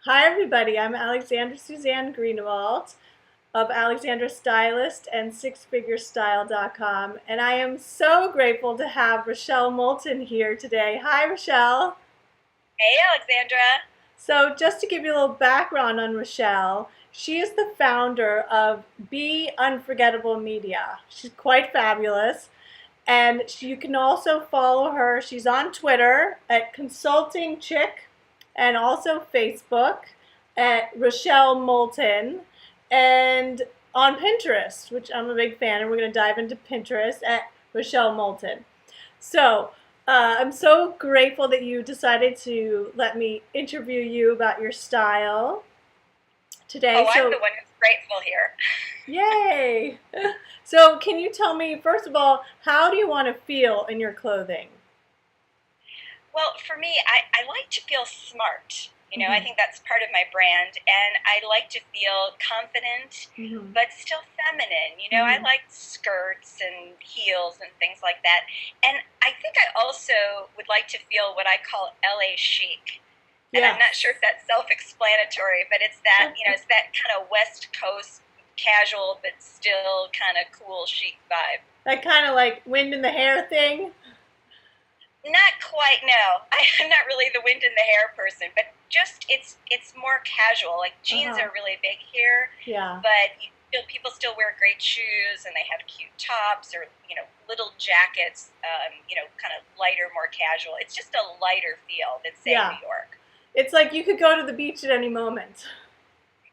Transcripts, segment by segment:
Hi everybody, I'm Alexandra Suzanne Greenawalt of Alexandra Stylist and SixFigureStyle.com, and I am so grateful to have Rochelle Moulton here today. Hi Rochelle. Hey, Alexandra. So just to give you a little background on Rochelle, she is the founder of Be Unforgettable Media. She's quite fabulous. And you can also follow her. She's on Twitter at Consulting Chick and also Facebook at Rochelle Moulton and on Pinterest, which I'm a big fan, and we're going to dive into Pinterest at Rochelle Moulton. So I'm so grateful that you decided to let me interview you about your style Oh, today. I'm So the one who's grateful here. yay! So can you tell me, first of all, how do you want to feel in your clothing? Well, for me, I like to feel smart. I Hmm. think that's part of my brand, and I like to feel confident, Hmm. but still feminine. I Hmm. like skirts and heels and things like that. And I think I also would like to feel what I call LA chic. And I'm not sure Yes. if that's self-explanatory, but it's that kind of West Coast casual, but still kind of cool chic vibe. That kind of like wind in the hair thing. Not quite, no. I'm not really the wind in the hair person, but just it's more casual. Like jeans Uh-huh. are really big here, Yeah. but people still wear great shoes and they have cute tops or little jackets. Kind of lighter, more casual. It's just a lighter feel than say Yeah. New York. It's like you could go to the beach at any moment.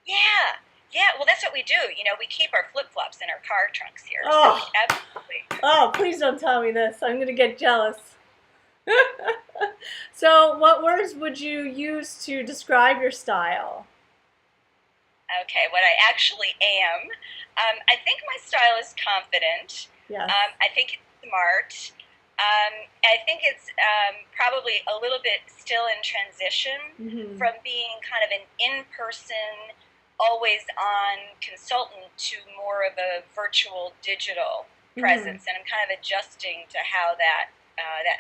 Yeah, yeah. Well, that's what we do. We keep our flip flops in our car trunks here, so Oh, absolutely. oh, please don't tell me this. I'm going to get jealous. So, what words would you use to describe your style? Okay, what I actually am. I think my style is confident. Yes. I think it's smart. I think it's probably a little bit still in transition Hmm. from being kind of an in person, always on consultant to more of a virtual digital Hmm. presence. And I'm kind of adjusting to how that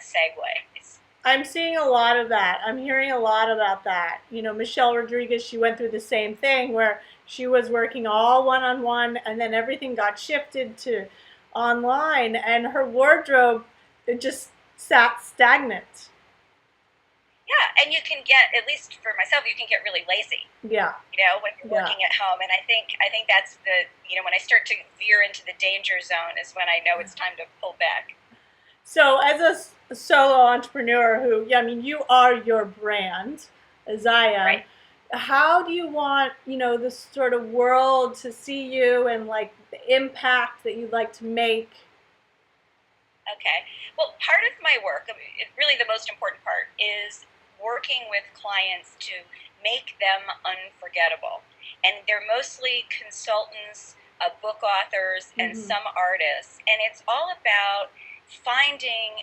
segues. I'm seeing a lot of that. I'm hearing a lot about that. Michelle Rodriguez, she went through the same thing where she was working all one on one and then everything got shifted to online and her wardrobe it just sat stagnant. Yeah, and you can get, at least for myself, you can get really lazy Yeah. when you're Yeah. working at home. And I think that's when I start to veer into the danger zone is when I know it's time to pull back. So as a solo entrepreneur who, yeah, I mean, you are your brand, as I am. Right. How do you want, this sort of world to see you and like the impact that you'd like to make? Okay. Well, part of my work, I mean, really the most important part, is working with clients to make them unforgettable. And they're mostly consultants, book authors, and Hmm. some artists. And it's all about finding,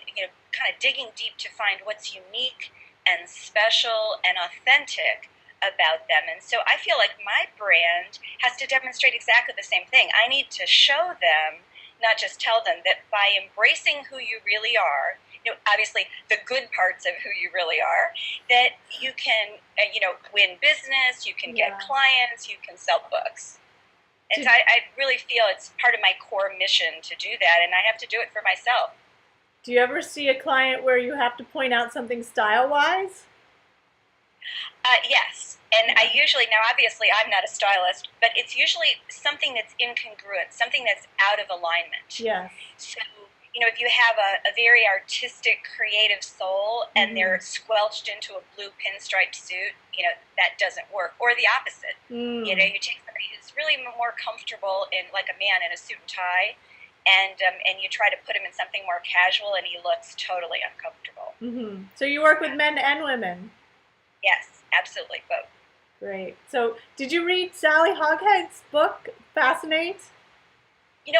kind of digging deep to find what's unique and special and authentic about them. And so I feel like my brand has to demonstrate exactly the same thing. I need to show them, not just tell them, that by embracing who you really are, obviously the good parts of who you really are, that you can, win business, you can get Yeah. clients, you can sell books. And so Did, I really feel it's part of my core mission to do that, and I have to do it for myself. do you ever see a client where you have to point out something style wise? Yes. And I Yeah. usually, now obviously I'm not a stylist, but it's usually something that's incongruent, something that's out of alignment. Yes. So, if you have a very artistic, creative soul and Hmm. they're squelched into a blue pinstripe suit, that doesn't work. Or the opposite. Mm. You take somebody who's really more comfortable in, like a man in a suit and tie, and you try to put him in something more casual, and he looks totally uncomfortable. Hmm. So you work with Yeah. men and women. Yes, absolutely, both. Great. So did you read Sally Hoghead's book, Fascinate?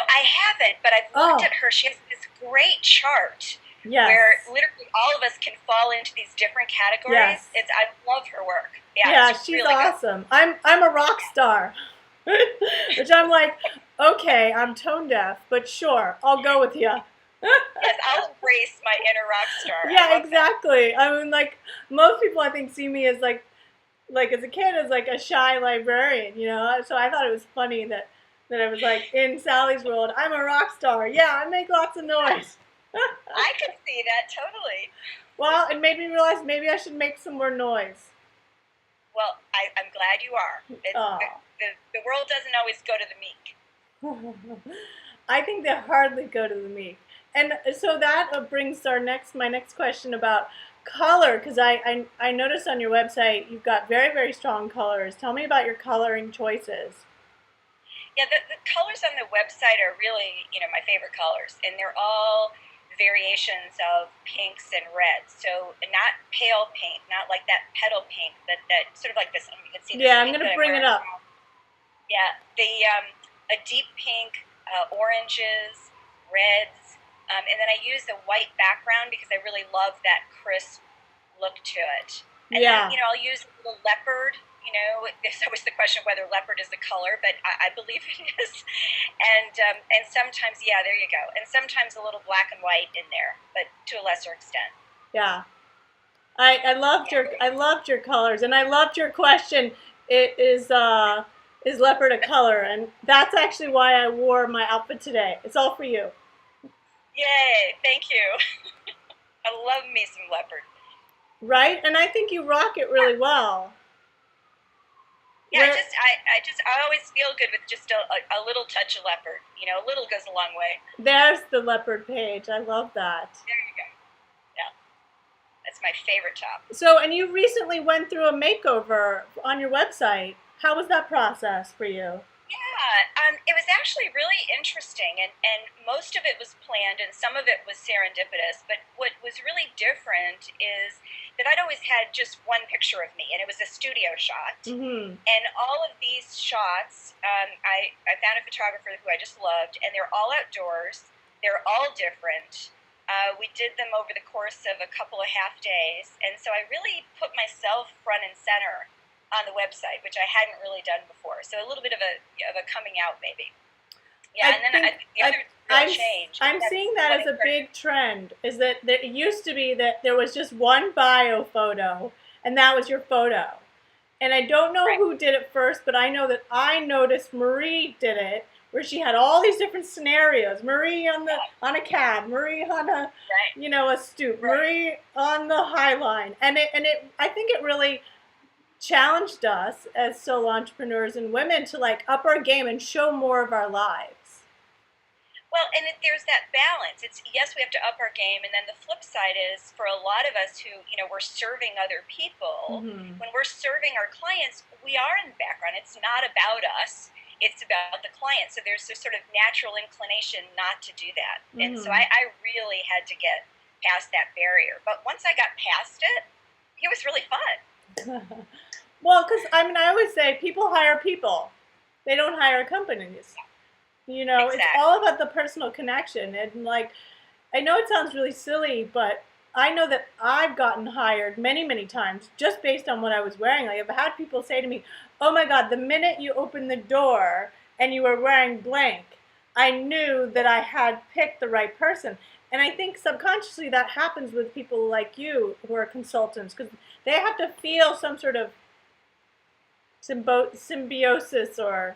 I haven't, but I've looked Oh, at her. She has this great chart where yes. literally all of us can fall into these different categories. Yes. I love her work. Yeah, Yeah, it's she's really good. awesome. I'm a rock star. Which I'm like, okay, I'm tone deaf, but sure, I'll go with you. Yes, I'll embrace my inner rock star. I Yeah, love that. exactly. I mean, like most people, I think see me as like like as a kid as like a shy librarian, you know. So I thought it was funny that I was like in Sally's world. I'm a rock star. Yeah, I make lots of noise. I could see that totally. Well, it made me realize maybe I should make some more noise. Well, I'm glad you are. Oh. The world doesn't always go to the meek. I think they hardly go to the meat. And so that brings my next question about color, because I noticed on your website you've got very, very strong colors. Tell me about your coloring choices. Yeah, the colors on the website are really, my favorite colors, and they're all variations of pinks and reds. So not pale pink, not like that petal pink, that sort of like this. You can see this Yeah, I'm pink going that to I'm bring it wearing. up. Yeah, a deep pink, oranges, reds, and then I use the white background because I really love that crisp look to it. And then, Yeah. I'll use the leopard. There's always the question of whether leopard is the color, but I believe it is. And sometimes, yeah, there you go. And sometimes a little black and white in there, but to a lesser extent. Yeah. I loved your colors, and I loved your question. It is leopard a color? And that's actually why I wore my outfit today. It's all for you. Yay! Thank you. I love me some leopard. Right? And I think you rock it really well. Yeah, Where I always feel good with just a little touch of leopard. A little goes a long way. there's the leopard page. I love that. There you go. Yeah, that's my favorite top. So, and you recently went through a makeover on your website. How was that process for you? Yeah, it was actually really interesting, and most of it was planned, and some of it was serendipitous. But what was really different is that I'd always had just one picture of me, and it was a studio shot. Mm-hmm. And all of these shots, I found a photographer who I just loved, and they're all outdoors. They're all different. We did them over the course of a couple of half days, and so I really put myself front and center on the website, which I hadn't really done before. So a little bit of a coming out, maybe. Yeah, and then the other real change. I'm seeing that as a big trend. Is that it used to be that there was just one bio photo, and that was your photo. And I don't know Right. who did it first, but I know that I noticed Marie did it, where she had all these different scenarios. Marie on a cab, Marie on a Right. a stoop, Right. Marie on the High Line, and it I think it really challenged us as solo entrepreneurs and women to like up our game and show more of our lives. Well, and there's that balance. It's yes, we have to up our game, and then the flip side is for a lot of us who we're serving other people. Mm-hmm. When we're serving our clients, we are in the background. It's not about us. It's about the client. So there's this sort of natural inclination not to do that. And so Mm-hmm. I really had to get past that barrier. But once I got past it, it was really fun. Well, because I mean, I always say people hire people, they don't hire companies. You know, it's Exactly. all about the personal connection. And like, I know it sounds really silly, but I know that I've gotten hired many, many times just based on what I was wearing. Like, I've had people say to me, "Oh my God, the minute you opened the door and you were wearing blank, I knew that I had picked the right person." And I think subconsciously that happens with people like you who are consultants because they have to feel some sort of symbiosis or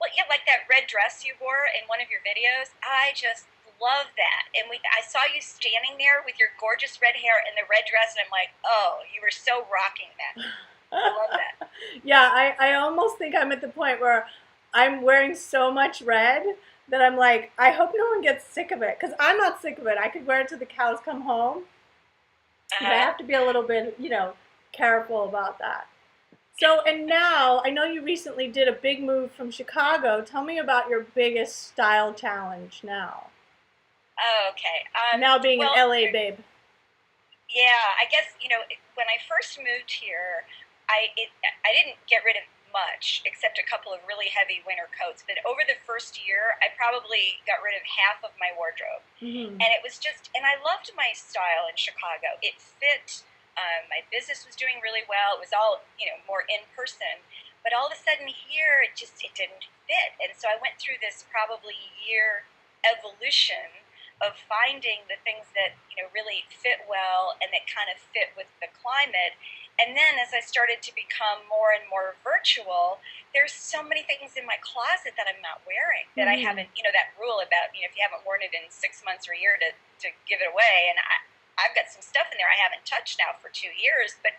Well, yeah, like that red dress you wore in one of your videos. I just love that. And I saw you standing there with your gorgeous red hair and the red dress, and I'm like, oh, you were so rocking that. I love that. yeah, I almost think I'm at the point where I'm wearing so much red that I'm like, I hope no one gets sick of it because I'm not sick of it. I could wear it till the cows come home, but I Uh-huh. have to be a little bit, careful about that. So, and now I know you recently did a big move from Chicago. Tell me about your biggest style challenge now. Oh, okay. Now being an Well, LA babe. yeah, I guess when I first moved here, I didn't get rid of much except a couple of really heavy winter coats. But over the first year, I probably got rid of half of my wardrobe, Hmm. and it was and I loved my style in Chicago. It fit. My business was doing really well. It was all more in person. But all of a sudden here, it didn't fit, and so I went through this probably year evolution of finding the things that really fit well and that kind of fit with the climate. And then as I started to become more and more virtual, there's so many things in my closet that I'm not wearing that I haven't, that rule about, if you haven't worn it in 6 months or a year to give it away. And I've got some stuff in there I haven't touched now for 2 years, but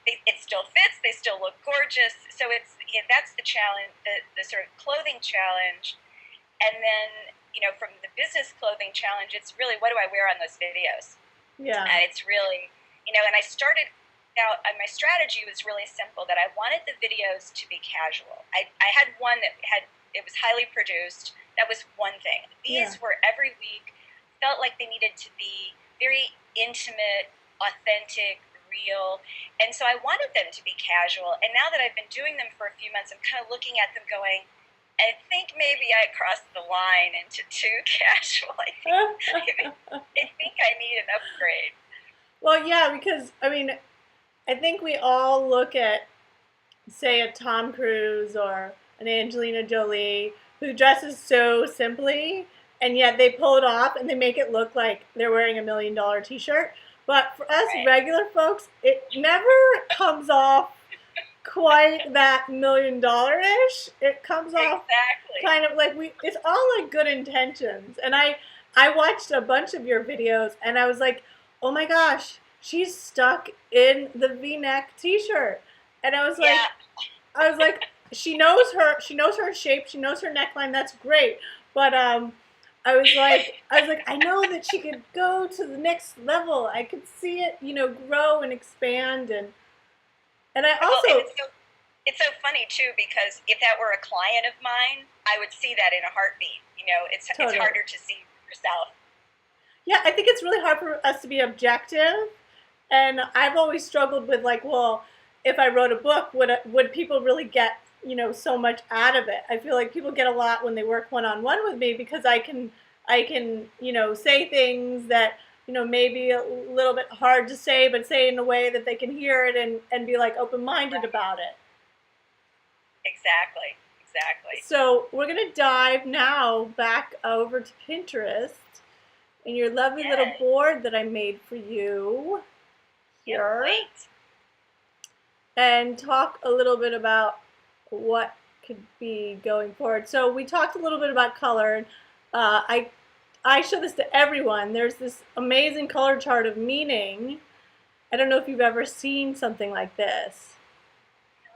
it still fits. They still look gorgeous. So that's the challenge, the sort of clothing challenge. And then, from the business clothing challenge, it's really, what do I wear on those videos? Yeah. And it's really, and I started out, my strategy was really simple, that I wanted the videos to be casual. I had one that it was highly produced. That was one thing. These were every week, felt like they needed to be very intimate, authentic, real. And so I wanted them to be casual. And now that I've been doing them for a few months, I'm kind of looking at them going, I think maybe I crossed the line into too casual. I think I need an upgrade. Well, yeah, because I think we all look at, say, a Tom Cruise or an Angelina Jolie who dresses so simply, and yet they pull it off and they make it look like they're wearing $1 million t-shirt. But for us regular folks, it never comes off quite that $1 million-ish. It comes off kind of like it's all like good intentions. And I watched a bunch of your videos and I was like, oh my gosh, she's stuck in the V-neck t-shirt. And I was like, she knows her shape, she knows her neckline, that's great. But I was like, I know that she could go to the next level. I could see it, grow and expand, and I also. It's so funny too, because if that were a client of mine, I would see that in a heartbeat. It's harder to see yourself. Yeah, I think it's really hard for us to be objective, and I've always struggled with like, well, if I wrote a book, would people really get so much out of it? I feel like people get a lot when they work one-on-one with me, because I can say things that maybe a little bit hard to say, but say in a way that they can hear it and be like open-minded about it. Exactly. So we're going to dive now back over to Pinterest and your lovely little board that I made for you here. And talk a little bit about what could be going forward. So we talked a little bit about color. I show this to everyone. There's this amazing color chart of meaning. I don't know if you've ever seen something like this.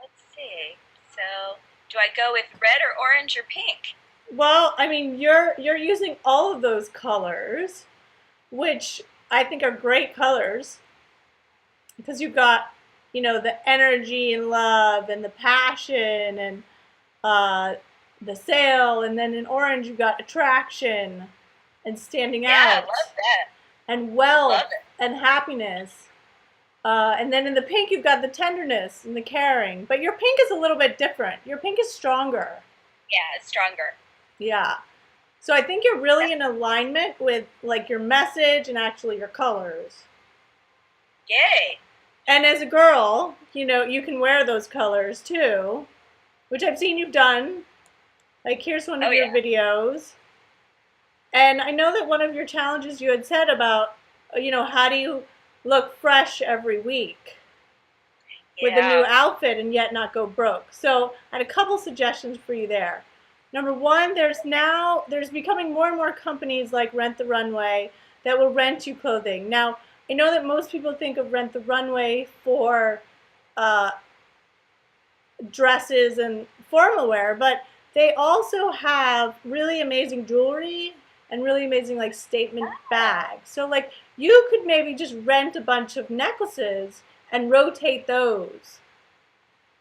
Let's see. So, do I go with red or orange or pink? Well, you're using all of those colors, which I think are great colors, because you've got, the energy and love and the passion and the sale, and then in orange you've got attraction and standing out. Yeah, I love that. And wealth and happiness. And then in the pink, you've got the tenderness and the caring. But your pink is a little bit different. Your pink is stronger. Yeah, it's stronger. Yeah. So I think you're really in alignment with like your message and actually your colors. Yay. And as a girl, you can wear those colors too, which I've seen you've done. Like here's one of your videos. And I know that one of your challenges you had said about, how do you look fresh every week with a new outfit and yet not go broke. So I had a couple suggestions for you there. Number one, there's becoming more and more companies like Rent the Runway that will rent you clothing. Now, I know that most people think of Rent the Runway for dresses and formal wear, but they also have really amazing jewelry and really amazing like statement bags. So like you could maybe just rent a bunch of necklaces and rotate those.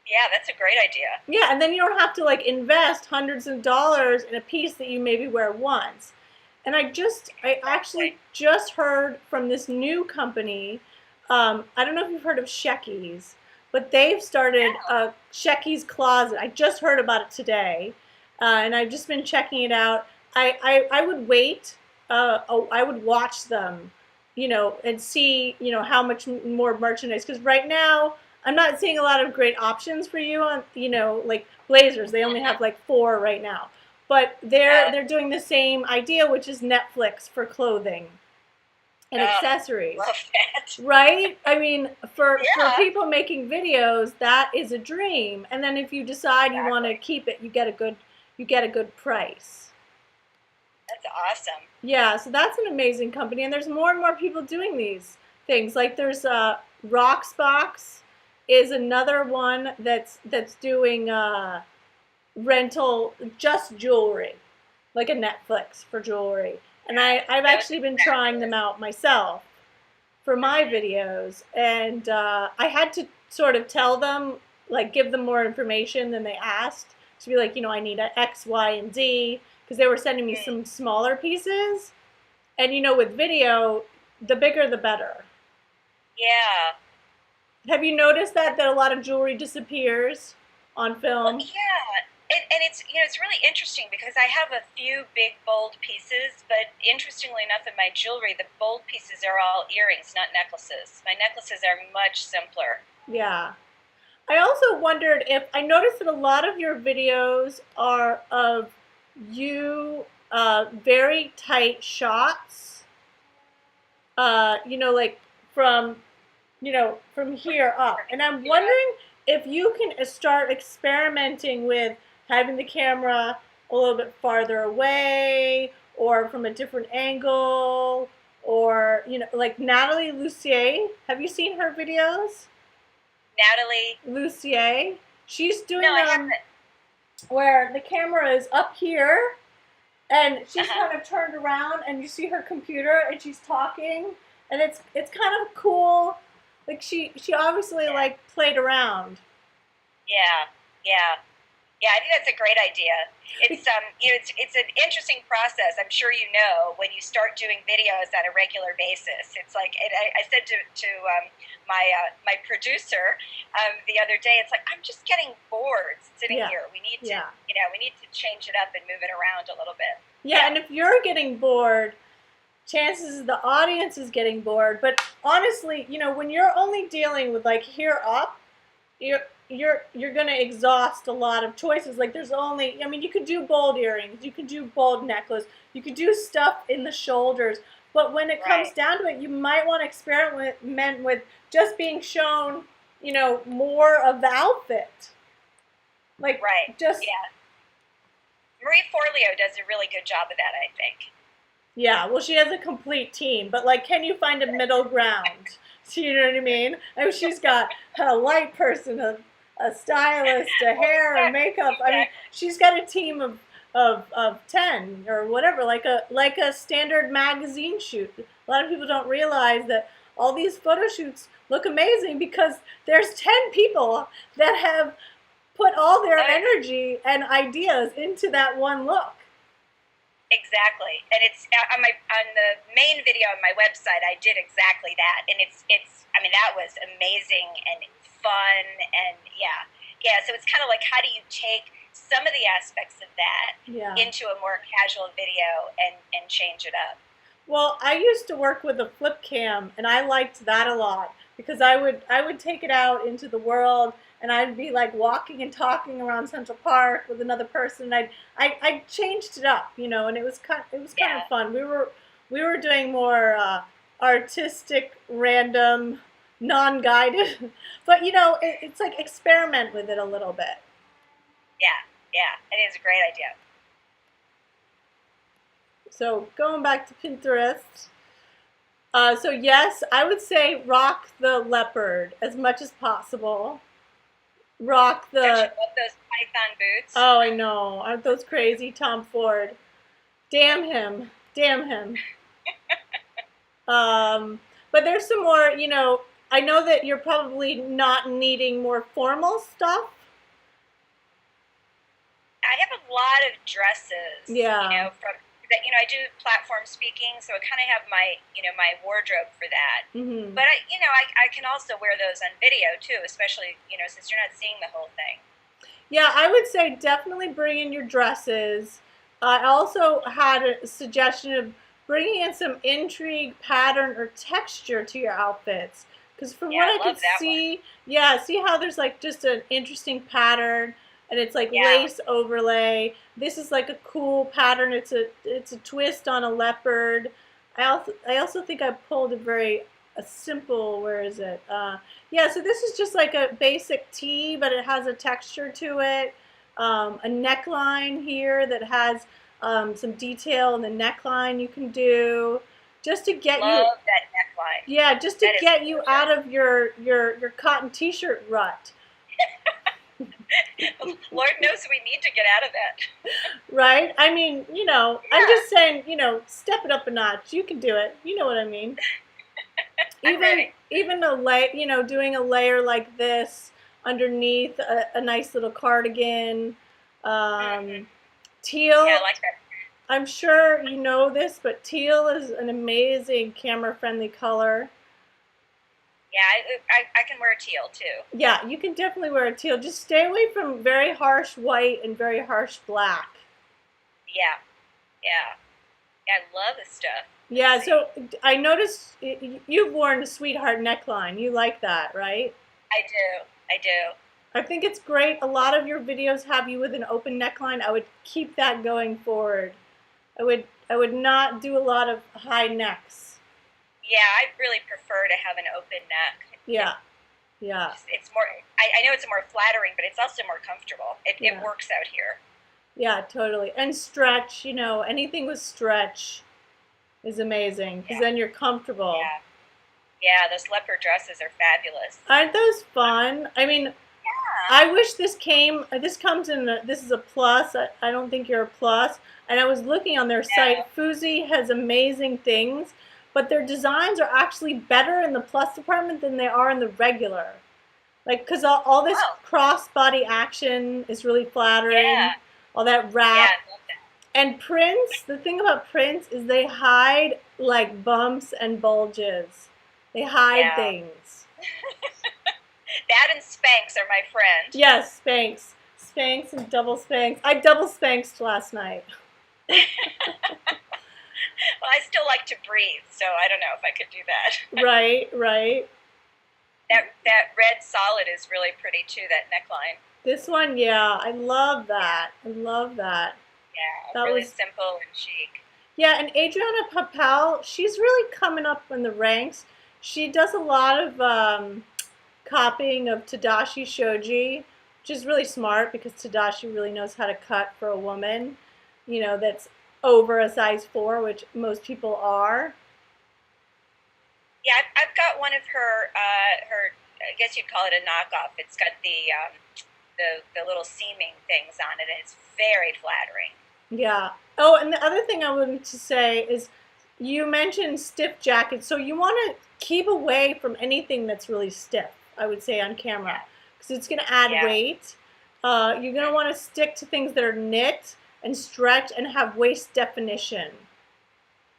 Yeah, that's a great idea. Yeah, and then you don't have to like invest hundreds of dollars in a piece that you maybe wear once. And I actually just heard from this new company. I don't know if you've heard of Shecky's, but they've started a Shecky's Closet. I just heard about it today, and I've just been checking it out. I would wait. I would watch them, and see, how much more merchandise. Because right now, I'm not seeing a lot of great options for you on, like blazers. They only have like 4 right now. But they're doing the same idea, which is Netflix for clothing. and Oh, accessories. love that. Right? I mean, for Yeah, people making videos, that is a dream. And then if you decide you want to exactly. keep it, you get a good price. That's awesome. Yeah, so that's an amazing company, and there's more and more people doing these things. Like there's Roxbox is another one that's doing rental just jewelry, like a Netflix for jewelry. And I've That was actually been trying them out myself for my hmm videos, and I had to sort of tell them, like, give them more information than they asked, to be like, I need a X, Y, and Z, because they were sending me mm, some smaller pieces, and with video, the bigger the better. yeah. Have you noticed that a lot of jewelry disappears on Well, film? yeah. And it's it's really interesting because I have a few big bold pieces, but interestingly enough, in my jewelry, the bold pieces are all earrings, not necklaces. My necklaces are much simpler. Yeah. I also wondered if I noticed that a lot of your videos are of you very tight shots, like from, from here up. And I'm Yeah. wondering if you can start experimenting with having the camera a little bit farther away or from a different angle, or, like Natalie Lucier. Have you seen her videos? Natalie? Lucier. She's No, doing I them haven't. where the camera is up here and Uh she's huh. kind of turned around and you see her computer and she's talking, and it's kind of cool. Like she obviously Yeah. like played around. Yeah. Yeah. Yeah, I think that's a great idea. It's it's an interesting process. I'm sure you know when you start doing videos on a regular basis. It's like I said to my producer the other day. It's like I'm just getting bored sitting Yeah, here. We need to yeah, we need to change it up and move it around a little bit. yeah. Yeah, And if you're getting bored, chances the audience is getting bored. But honestly, when you're only dealing with like here up, you're you're gonna exhaust a lot of choices. Like there's only, I mean, you could do bold earrings, you could do bold necklace, you could do stuff in the shoulders. But when it comes right, down to it, you might want to experiment with just being shown, more of the outfit. Like right. just, Yeah, Marie Forleo does a really good job of that. I think. yeah. Well, she has a complete team, but like, can you find a middle ground? So you know what I mean? I mean, she's got a light person, a stylist, a Well, hair, a exactly, makeup. I mean, exactly. she's got a team of 10 or whatever, like a standard magazine shoot. A lot of people don't realize that all these photo shoots look amazing because there's 10 people that have put all their Oh yeah. energy and ideas into that one look. Exactly, and it's on the main video on my website. I did exactly that, and it's. I mean, that was amazing and fun, and yeah. So it's kind of like how do you take some of the aspects of that Yeah. into a more casual video and change it up. Well, I used to work with a flip cam, and I liked that a lot because I would take it out into the world, and I'd be like walking and talking around Central Park with another person. I changed it up, and it was kind of Yeah, fun. We were doing more artistic, random, non-guided, but it's like experiment with it a little bit. yeah. It is a great idea. So going back to Pinterest. So yes, I would say rock the leopard as much as possible. Rock Don't you the, love those Python boots? oh, I know, aren't those crazy, Tom Ford? Damn him, damn him. But there's some more, I know that you're probably not needing more formal stuff. I have a lot of dresses, Yeah. from that. I do platform speaking, so I kind of have my, my wardrobe for that. Hmm. But I can also wear those on video too, especially, since you're not seeing the whole thing. Yeah, I would say definitely bring in your dresses. I also had a suggestion of bringing in some intrigue, pattern, or texture to your outfits. Because from Yeah, what I I could love that one. see, yeah, see how there's like just an interesting pattern, and it's like Yeah, lace overlay. This is like a cool pattern. It's a twist on a leopard. I also think I pulled a simple, where is it? Yeah, so this is just like a basic tee, but it has a texture to it. A neckline here that has some detail in the neckline you can do, just to get you, Love that neckline. yeah, just to That is get you out gorgeous. of your cotton t-shirt rut. Lord knows we need to get out of that. Right? I mean, I'm Yeah, just saying, step it up a notch. You can do it. You know what I mean? I'm Even ready. even a doing a layer like this underneath a nice little cardigan. Hmm. Um, Yeah, I teal. like that. I'm sure you know this, but teal is an amazing camera-friendly color. Yeah, I can wear teal too. Yeah, you can definitely wear a teal. Just stay away from very harsh white and very harsh black. Yeah, yeah, yeah. I love this stuff. Let's Yeah, see. so I noticed you've worn a sweetheart neckline. You like that, right? I do. I do. I think it's great. A lot of your videos have you with an open neckline. I would keep that going forward. I would not do a lot of high necks. Yeah, I really prefer to have an open neck. Yeah, yeah, It's more. I know it's more flattering, but it's also more comfortable. It yeah, works out here. yeah, totally. And stretch, anything with stretch is amazing because Yeah, then you're comfortable. yeah, yeah. Those leopard dresses are fabulous. Aren't those fun? I mean, Yeah. I wish this comes in, this is a plus. I don't think you're a plus. And I was looking on their No. site. Fuzi has amazing things, but their designs are actually better in the plus department than they are in the regular. Like, because all this Oh. cross body action is really flattering, Yeah. all that Yeah. wrap. I love that. And prints, the thing about prints is they hide like bumps and bulges. They hide Yeah. things. That and Spanx are my friend. Yes, Spanx. Spanx and double Spanx. I double Spanxed last night. Well, I still like to breathe, so I don't know if I could do that. Right, right. That red solid is really pretty too. That neckline. This one, yeah, I love Yeah. that. I love that. Yeah. That Really was, simple and chic. yeah, and Adriana Papal, she's really coming up in the ranks. She does a lot of copying of Tadashi Shoji, which is really smart because Tadashi really knows how to cut for a woman, that's over a size 4, which most people are. Yeah, I've got one of her. I guess you'd call it a knockoff. It's got the little seaming things on it, and it's very flattering. Yeah. Oh, and the other thing I wanted to say is you mentioned stiff jackets, so you want to keep away from anything that's really stiff, I would say, on camera, Yeah. because it's going to add Yeah. weight. You're going to want to stick to things that are knit and stretch and have waist definition.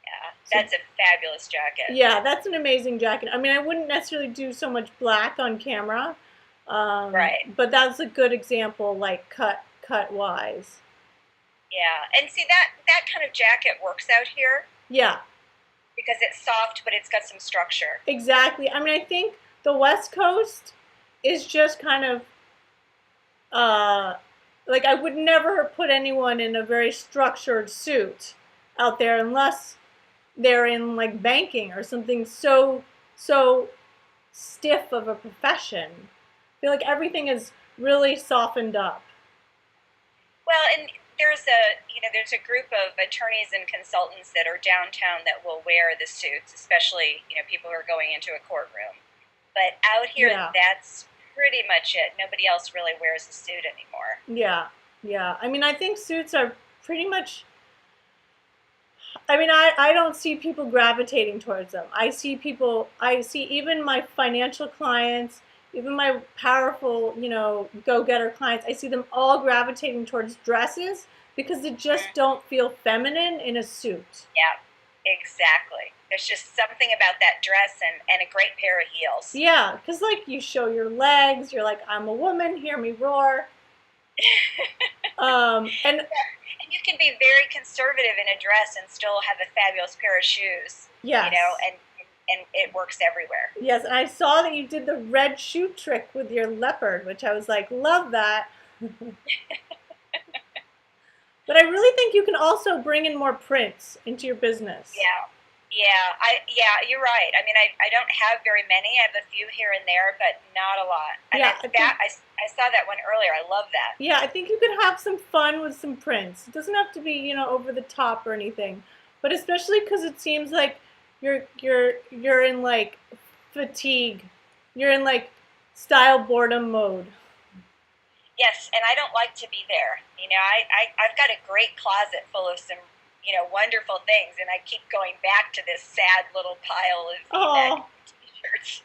Yeah. So, That's a fabulous jacket. yeah, that's an amazing jacket. I mean, I wouldn't necessarily do so much black on camera, Right. but that's a good example, like cut wise. Yeah. And see that kind of jacket works out here Yeah, because it's soft, but it's got some structure. exactly. I mean, I think the West Coast is just kind of uh, like I would never put anyone in a very structured suit out there unless they're in like banking or something so stiff of a profession. I feel like everything is really softened up. Well, and there's a group of attorneys and consultants that are downtown that will wear the suits, especially people who are going into a courtroom. But out here, Yeah, that's pretty much it. Nobody else really wears a suit anymore. yeah, yeah. I mean, I think suits are pretty much. I mean, I don't see people gravitating towards them. I see even my financial clients, even my powerful, go-getter clients, I see them all gravitating towards dresses because they just Mm, don't feel feminine in a suit. yeah, exactly. There's just something about that dress and a great pair of heels. Yeah, because like you show your legs, you're like, I'm a woman, hear me roar. And And you can be very conservative in a dress and still have a fabulous pair of shoes, yes, and it works everywhere. yes, and I saw that you did the red shoe trick with your leopard, which I was like, love that. But I really think you can also bring in more prints into your business. Yeah. Yeah, you're right. I mean, I don't have very many. I have a few here and there, but not a lot. And Yeah, I saw that one earlier. I love that. yeah, I think you could have some fun with some prints. It doesn't have to be, over the top or anything. But especially because it seems like you're in like fatigue. You're in like style boredom mode. Yes, and I don't like to be there. I've got a great closet full of some, wonderful things, and I keep going back to this sad little pile of V-neck Oh, t-shirts.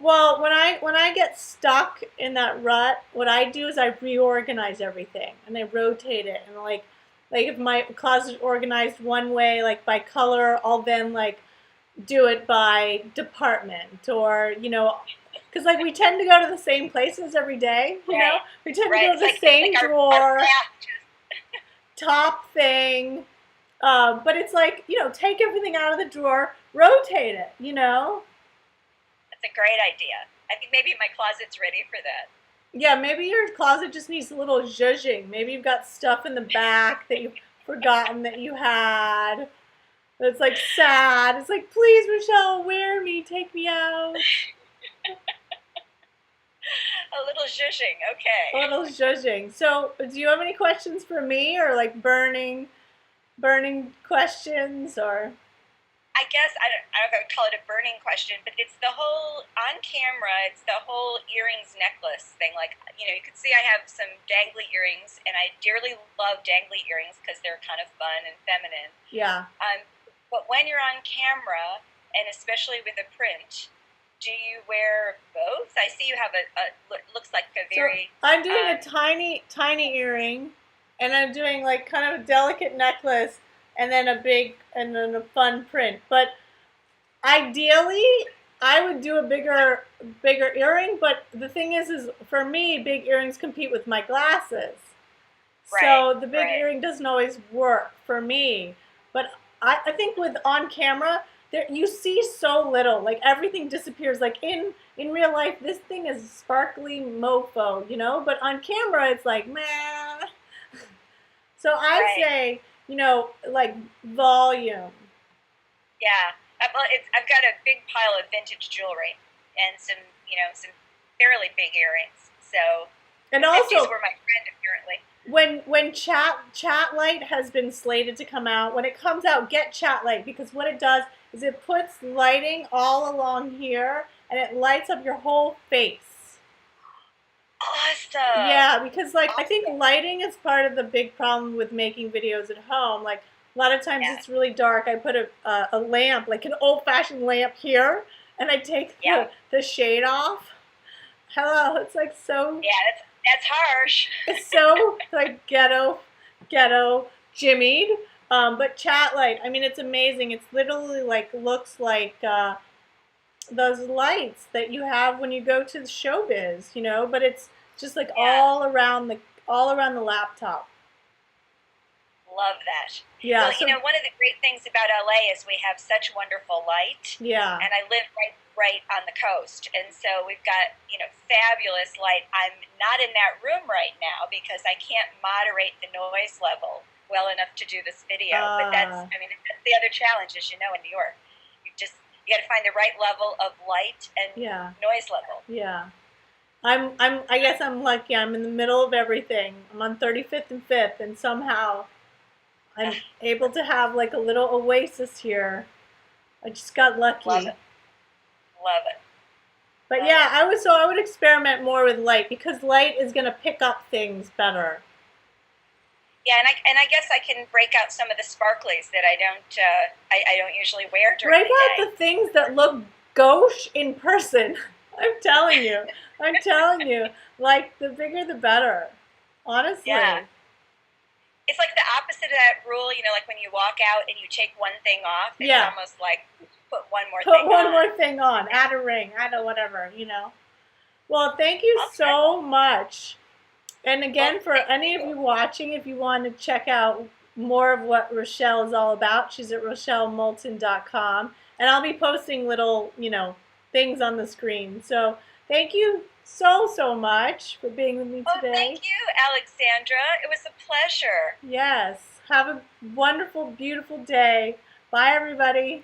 well, when I get stuck in that rut, what I do is I reorganize everything and I rotate it, and like if my closet is organized one way, like by color, I'll then like do it by department, or because like we tend to go to the same places every day. Right, We tend to right. go to the It's same like our drawer, path just top thing. But it's like, take everything out of the drawer, rotate it. That's a great idea. I think maybe my closet's ready for that. Yeah, maybe your closet just needs a little zhuzhing. Maybe you've got stuff in the back that you've forgotten that you had. That's like sad. It's like, please, Rochelle, wear me, take me out. A little zhuzhing, A okay. little zhuzhing. So, do you have any questions for me, or like burning questions, or? I don't know if I would call it a burning question, but it's the whole on camera. It's the whole earrings necklace thing. Like, you can see I have some dangly earrings, and I dearly love dangly earrings because they're kind of fun and feminine. Yeah. But when you're on camera, and especially with a print, do you wear both? I see you have looks like a So very I'm doing a tiny earring, and I'm doing like kind of a delicate necklace, and then a fun print. But ideally, I would do a bigger earring. But the thing is for me, big earrings compete with my glasses. right, So the big right. earring doesn't always work for me. But I think with on camera, there you see so little. Like everything disappears. Like in real life, this thing is sparkly mofo. But on camera, it's like meh. So I'd Right. say, like volume. Yeah. I've got a big pile of vintage jewelry and some fairly big earrings. So And the 50s also, were my friend, apparently. when chat light has been slated to come out, when it comes out, get chat light, because what it does is it puts lighting all along here, and it lights up your whole face. Awesome. Yeah, because like I think Awesome. lighting is part of the big problem with making videos at home. Like a lot of times Yeah. it's really dark. I put a lamp, like an old-fashioned lamp here, and I take Yeah. the shade off. Hello, it's like so. Yeah, that's harsh. It's so like ghetto jimmied. But chat light, I mean, it's amazing. It's literally like looks like those lights that you have when you go to the showbiz. But it's just like Yeah. all around the laptop. Love that. Yeah. Well, So one of the great things about LA is we have such wonderful light, yeah. and I live right on the coast, and so we've got fabulous light. I'm not in that room right now because I can't moderate the noise level well enough to do this video. But Uh, that's the other challenge, as you know, in New York. You got to find the right level of light and yeah. noise level. Yeah. I guess I'm lucky. I'm in the middle of everything. I'm on 35th and 5th, and somehow I'm able to have like a little oasis here. I just got Love lucky. it. Love it. But Love yeah, it. I would experiment more with light, because light is gonna pick up things better. Yeah, and I guess I can break out some of the sparklies that I don't usually wear during Break the out day. the things that look gauche in person. I'm telling you. I'm telling you. Like the bigger the better. Yeah, Honestly. it's like the opposite of that rule. Like when you walk out and you take one thing off, it's Yeah. almost like put one more Put thing one on. more thing on. Add a ring. Add a whatever. Well, thank you Okay. so much. And Well, again, for thank any of you. you watching, if you want to check out more of what Rochelle is all about, she's at RochelleMoulton.com. And I'll be posting little, things on the screen. So thank you so much for being with me Oh, today. thank you, Alexandra. It was a pleasure. Yes. Have a wonderful, beautiful day. Bye, everybody.